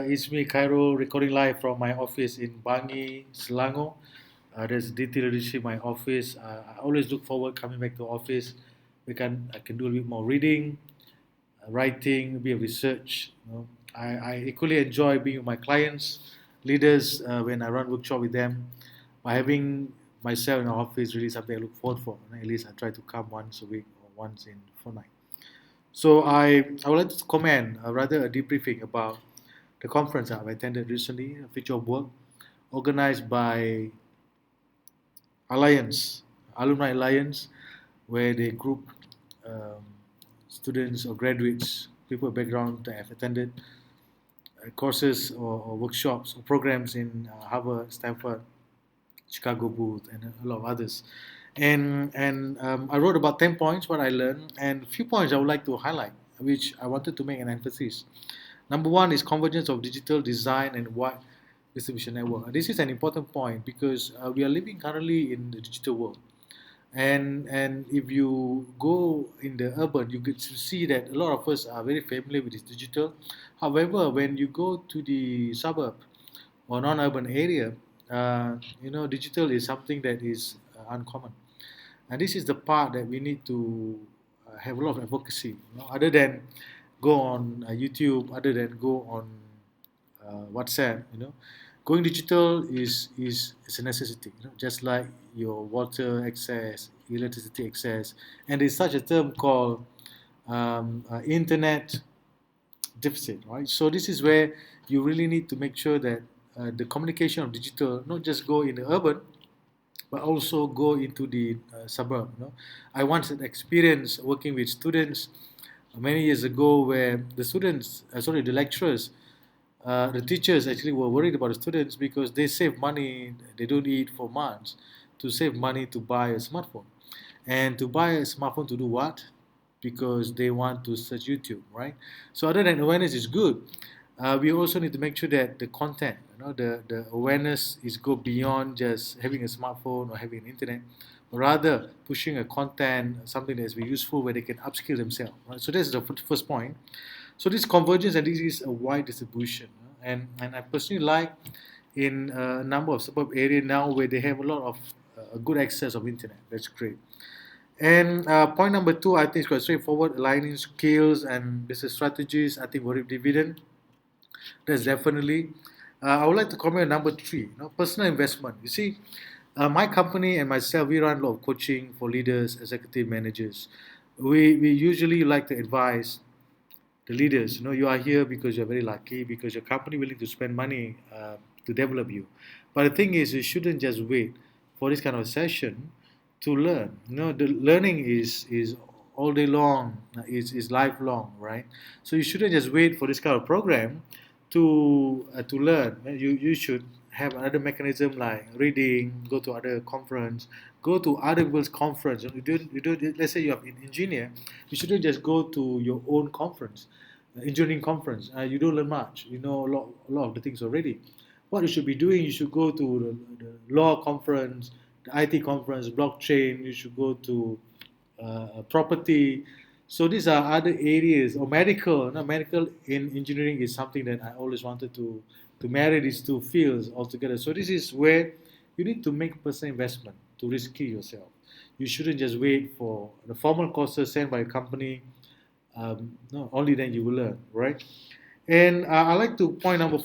It's me, Cairo, recording live from my office in Bangi, Selangor. There's DT leadership in my office. I always look forward coming back to office. I can do a bit more reading, writing, a bit of research. I equally enjoy being with my clients, leaders when I run workshop with them. By having myself in the office, really something I look forward for. At least I try to come once a week or once in fortnight. So I would like to comment, rather a debriefing about the conference I've attended recently, Future of Work, organized by Alliance, Alumni Alliance, where they group um, students or graduates, people with background that have attended courses or workshops or programs in Harvard, Stanford, Chicago Booth, and a lot of others. And I wrote about 10 points what I learned, and a few points I would like to highlight, which I wanted to make an emphasis. Number one is convergence of digital design and wide distribution network. And this is an important point because we are living currently in the digital world. And if you go in the urban, you get to see that a lot of us are very familiar with this digital. However, when you go to the suburb or non-urban area, digital is something that is uncommon. And this is the part that we need to have a lot of advocacy. Other than go on YouTube, other than go on WhatsApp. Going digital is a necessity. Just like your water access, electricity access, and there's such a term called internet deficit, right? So this is where you really need to make sure that the communication of digital not just go in the urban, but also go into the suburb. I once had experience working with students many years ago where the lecturers, the teachers actually were worried about the students because they save money, they don't eat for months, to save money to buy a smartphone. And to buy a smartphone to do what? Because they want to search YouTube, right? So other than awareness is good, we also need to make sure that the content, the awareness is go beyond just having a smartphone or having an internet, but rather pushing a content, something that is very useful where they can upskill themselves. Right? So that's the first point. So this convergence and this is a wide distribution, and I personally like in a number of suburb area now where they have a lot of good access of internet. That's great. And point number two, I think is quite straightforward. Aligning skills and business strategies, I think will reap dividend. That's definitely. I would like to comment on number three, personal investment. You see, my company and myself, we run a lot of coaching for leaders, executive managers. We usually like to advise the leaders. You are here because you're very lucky, because your company willing to spend money to develop you. But the thing is, you shouldn't just wait for this kind of session to learn. The learning is all day long, is lifelong, right? So you shouldn't just wait for this kind of program to learn. You should have another mechanism like reading, go to other conference, go to other people's conference. Let's say you have an engineer, you shouldn't just go to your own conference, engineering conference. You don't learn much. You know a lot of the things already. What you should be doing, you should go to the law conference, the IT conference, blockchain. You should go to property. So these are other areas, or medical. No, medical in engineering is something that I always wanted to marry these two fields altogether. So this is where you need to make personal investment to risk yourself. You shouldn't just wait for the formal courses sent by a company. No, only then you will learn, right? And I like to number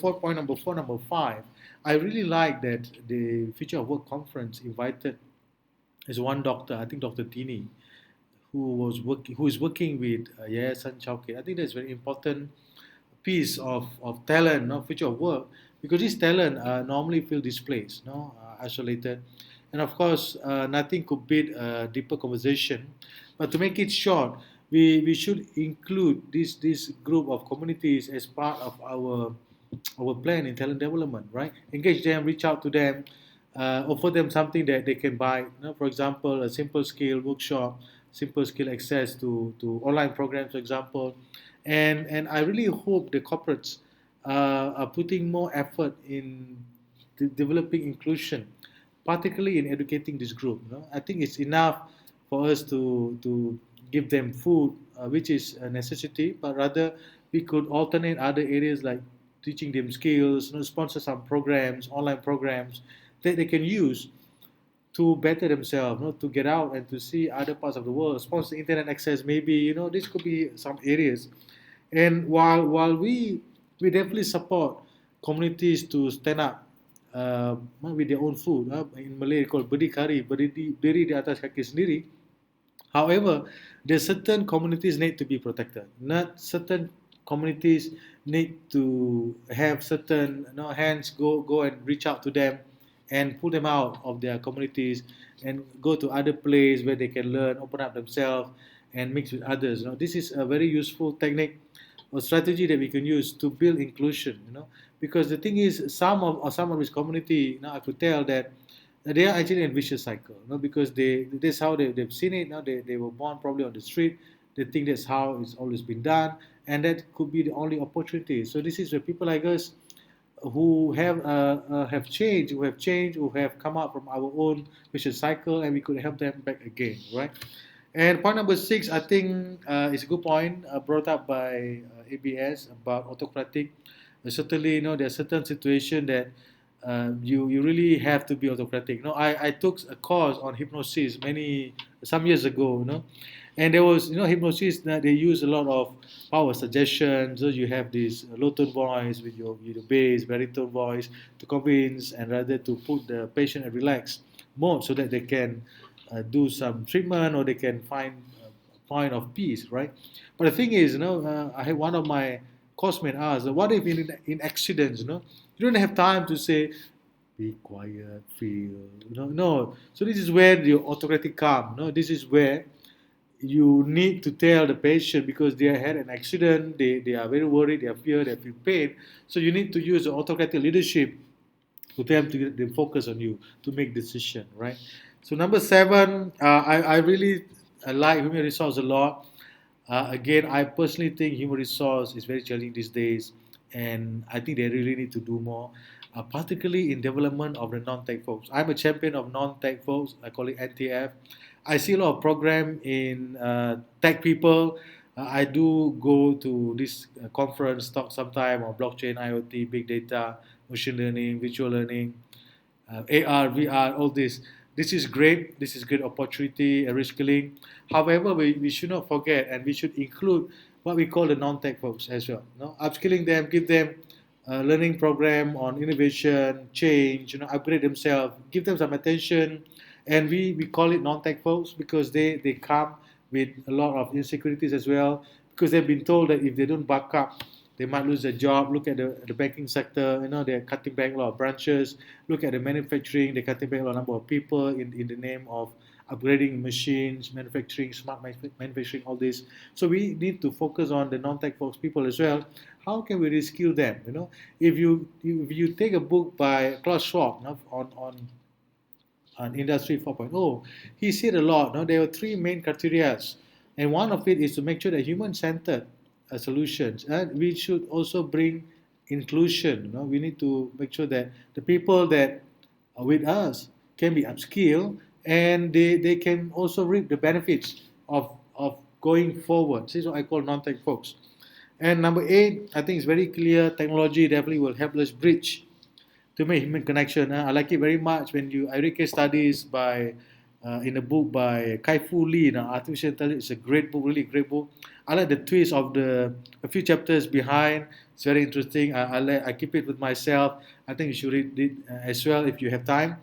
five. I really like that the Future of Work conference invited is one doctor, I think Dr. Dini, who is working with Yayasan Chowkit. I think that's very important piece of talent, future of work, because this talent normally feel displaced, isolated, and of course nothing could beat a deeper conversation. But to make it short, we should include this group of communities as part of our plan in talent development, right? Engage them, reach out to them, offer them something that they can buy. For example, a simple skill workshop, simple skill access to online programs, for example. And I really hope the corporates are putting more effort in developing inclusion, particularly in educating this group. I think it's enough for us to give them food, which is a necessity, but rather we could alternate other areas like teaching them skills, sponsor some programs, online programs that they can use to better themselves, to get out and to see other parts of the world, sponsor internet access. Maybe this could be some areas. And while we definitely support communities to stand up with their own food, in Malay called berdikari, berdiri di atas kaki sendiri. However, there certain communities need to be protected. Not certain communities need to have certain hands go and reach out to them and pull them out of their communities and go to other places where they can learn, open up themselves, and mix with others. This is a very useful technique or strategy that we can use to build inclusion. Because the thing is, some of this community, I could tell that they are actually in a vicious cycle, because that's how they've seen it. They were born probably on the street. They think that's how it's always been done, and that could be the only opportunity. So this is where people like us who have changed, who have come out from our own vicious cycle, and we could help them back again, right? And point number 6, I think, is a good point brought up by ABS about autocratic. Certainly, there are certain situations that you really have to be autocratic. I took a course on hypnosis some years ago. And there was hypnosis that they use a lot of power suggestion. So you have this low tone voice with your bass, baritone voice to convince and rather to put the patient in relaxed mode so that they can do some treatment or they can find a point of peace, right? But the thing is, I had one of my coursemates ask, what if in accidents, you don't have time to say, be quiet, feel, no. So this is where the autocratic come. This is where you need to tell the patient because they had an accident, they are very worried, they are fear, they feel pain. So you need to use the autocratic leadership to them to get them focus on you to make decision, right? So number 7, I really like human resource a lot. Again, I personally think human resource is very challenging these days, and I think they really need to do more, particularly in development of the non-tech folks. I'm a champion of non-tech folks. I call it NTF. I see a lot of program in tech people. I do go to this conference talk sometime on blockchain, IoT, big data, machine learning, virtual learning, AR, VR, all this. This is great. This is great opportunity, reskilling. However, we should not forget and we should include what we call the non-tech folks as well. Upskilling them, give them a learning program on innovation, change, upgrade themselves, give them some attention. And we call it non-tech folks because they come with a lot of insecurities as well because they've been told that if they don't back up they might lose their job. Look at the banking sector, they're cutting back a lot of branches. Look at the manufacturing, they're cutting back a number of people in the name of upgrading machines, manufacturing, smart manufacturing, all this. So we need to focus on the non-tech folks people as well. How can we reskill them? If you take a book by Klaus Schwab on Industry 4.0, he said a lot. There are 3 main criteria, and one of it is to make sure that human-centered solutions. And we should also bring inclusion. We need to make sure that the people that are with us can be upskilled and they can also reap the benefits of going forward. This is what I call non-tech folks. And number 8, I think it's very clear, technology definitely will help us bridge to make human connection. I like it very much when I read case studies by in a book by Kai-Fu Lee, Artificial Intelligence. It's a great book, really great book. I like the twist of a few chapters behind. It's very interesting. I keep it with myself. I think you should read it as well if you have time.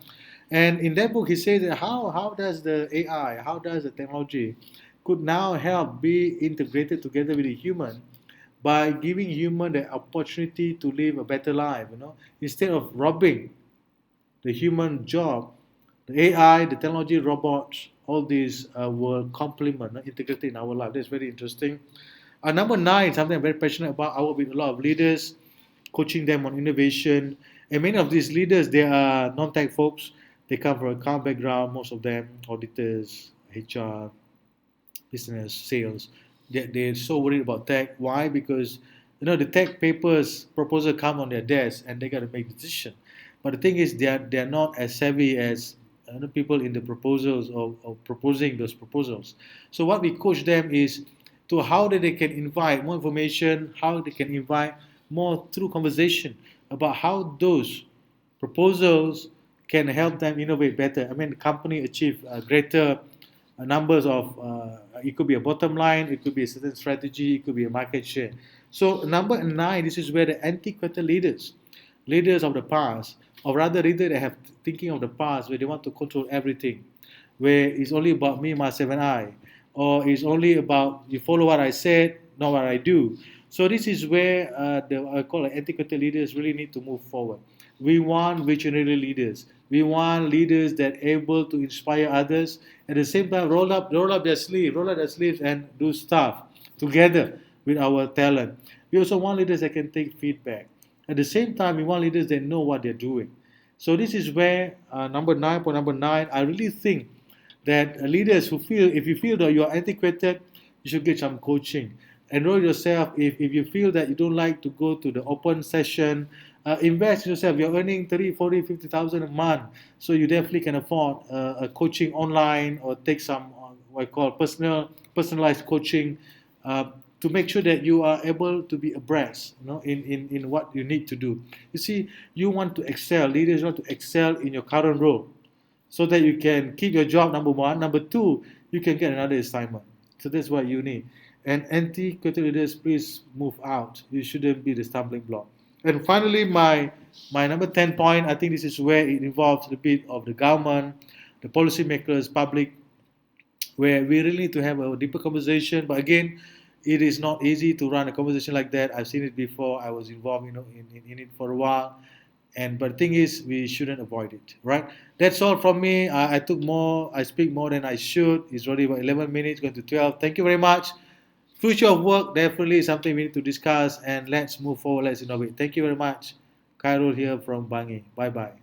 And in that book, he says that how does the AI, how does the technology could now help be integrated together with the human by giving human the opportunity to live a better life, instead of robbing the human job. The AI, the technology, robots, all these will complement, integrate in our life. That's very interesting. Number 9, something I'm very passionate about. I work with a lot of leaders, coaching them on innovation. And many of these leaders, they are non-tech folks. They come from account background, most of them, auditors, HR, business, sales. They're so worried about tech. Why? Because the tech papers proposal come on their desk and they got to make decision. But the thing is, they're not as savvy as people in the proposals or proposing those proposals. So what we coach them is to how they can invite more information, how they can invite more through conversation about how those proposals can help them innovate better. I mean, the company achieve greater numbers of, it could be a bottom line, it could be a certain strategy, it could be a market share. So number 9, this is where the antiquated leaders of the past, or rather leaders that have thinking of the past, where they want to control everything, where it's only about me, myself, and I, or it's only about you follow what I said, not what I do. So this is where the I call it antiquated leaders really need to move forward. We want visionary leaders. We want leaders that are able to inspire others. At the same time, roll up their sleeves, and do stuff together with our talent. We also want leaders that can take feedback. At the same time, we want leaders that know what they're doing. So this is where number 9, I really think that leaders who feel, if you feel that you are antiquated, you should get some coaching. Enroll yourself. If you feel that you don't like to go to the open session, invest in yourself. You're earning 30, 40, 50,000 a month, so you definitely can afford a coaching online, or take some what I call personalized coaching, uh, to make sure that you are able to be abreast, in what you need to do. You see, you want to excel. Leaders want to excel in your current role, so that you can keep your job, number 1. Number 2, you can get another assignment. So that's what you need. And anti-quitting leaders, please move out. You shouldn't be the stumbling block. And finally, my number 10 point, I think this is where it involves a bit of the government, the policymakers, public, where we really need to have a deeper conversation. But again, it is not easy to run a conversation like that. I've seen it before. I was involved, in it for a while. But the thing is, we shouldn't avoid it, right? That's all from me. I speak more than I should. It's already about 11 minutes, going to 12. Thank you very much. Future of work definitely is something we need to discuss, and let's move forward. Let's innovate. Thank you very much. Khairul here from Bangi. Bye bye.